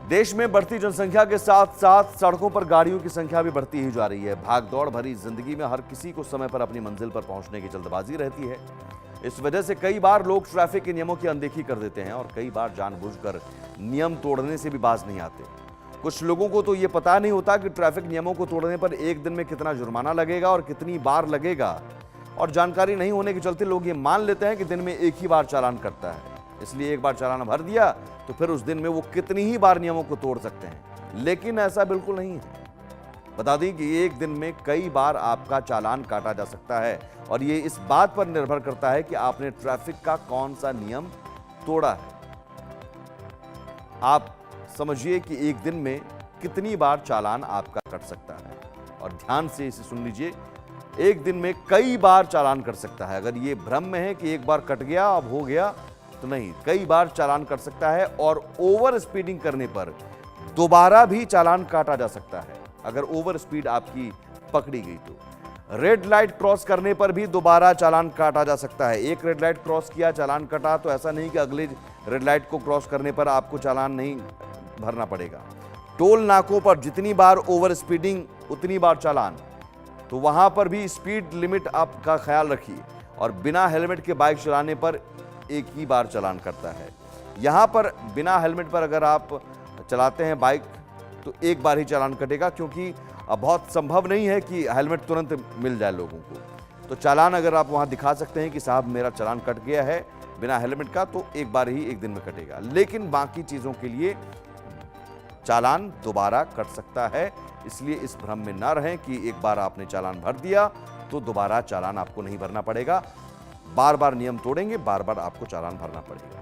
देश में बढ़ती जनसंख्या के साथ साथ सड़कों पर गाड़ियों की संख्या भी बढ़ती ही जा रही है। भागदौड़ भरी जिंदगी में हर किसी को समय पर अपनी मंजिल पर पहुंचने की जल्दबाजी रहती है। इस वजह से कई बार लोग ट्रैफिक के नियमों की अनदेखी कर देते हैं और कई बार जानबूझकर नियम तोड़ने से भी बाज नहीं आते। कुछ लोगों को तो ये पता नहीं होता कि ट्रैफिक नियमों को तोड़ने पर एक दिन में कितना जुर्माना लगेगा और कितनी बार लगेगा, और जानकारी नहीं होने के चलते लोग ये मान लेते हैं कि दिन में एक ही बार चालान कटता है, इसलिए एक बार चालान भर दिया तो फिर उस दिन में वो कितनी ही बार नियमों को तोड़ सकते हैं। लेकिन ऐसा बिल्कुल नहीं है। बता दें कि एक दिन में कई बार आपका चालान काटा जा सकता है और ये इस बात पर निर्भर करता है कि आपने ट्रैफिक का कौन सा नियम तोड़ा है। आप समझिए कि एक दिन में कितनी बार चालान आपका कट सकता है, और ध्यान से इसे सुन लीजिए, एक दिन में कई बार चालान कट सकता है। अगर ये भ्रम में है कि एक बार कट गया अब हो गया, तो नहीं, कई बार चालान कट सकता है और ओवर स्पीडिंग करने पर दोबारा भी चालान काटा जा सकता है। अगर ओवर स्पीड आपकी पकड़ी गई तो रेड लाइट क्रॉस करने पर भी दोबारा चालान काटा जा सकता है। एक रेड लाइट क्रॉस किया, चालान कटा, तो ऐसा नहीं कि अगले रेड लाइट को क्रॉस करने पर आपको चालान नहीं भरना पड़ेगा। टोल नाकों पर जितनी बार ओवर स्पीडिंग उतनी बार चालान, तो वहां पर भी स्पीड लिमिट आपका ख्याल रखिए। और बिना हेलमेट के बाइक चलाने पर एक ही बार चालान करता है। यहां पर बिना हेलमेट पर अगर आप चलाते हैं बाइक तो एक बार ही चालान कटेगा, क्योंकि अब बहुत संभव नहीं है कि हेलमेट तुरंत मिल जाए लोगों को। तो चालान अगर आप वहां दिखा सकते हैं कि साहब मेरा चालान कट गया है बिना हेलमेट का, तो एक बार ही एक दिन में कटेगा। लेकिन बाकी चीजों के लिए चालान दोबारा कट सकता है, इसलिए इस भ्रम में ना रहें कि एक बार आपने चालान भर दिया तो दोबारा चालान आपको नहीं भरना पड़ेगा। बार बार नियम तोड़ेंगे, बार बार आपको चालान भरना पड़ेगा।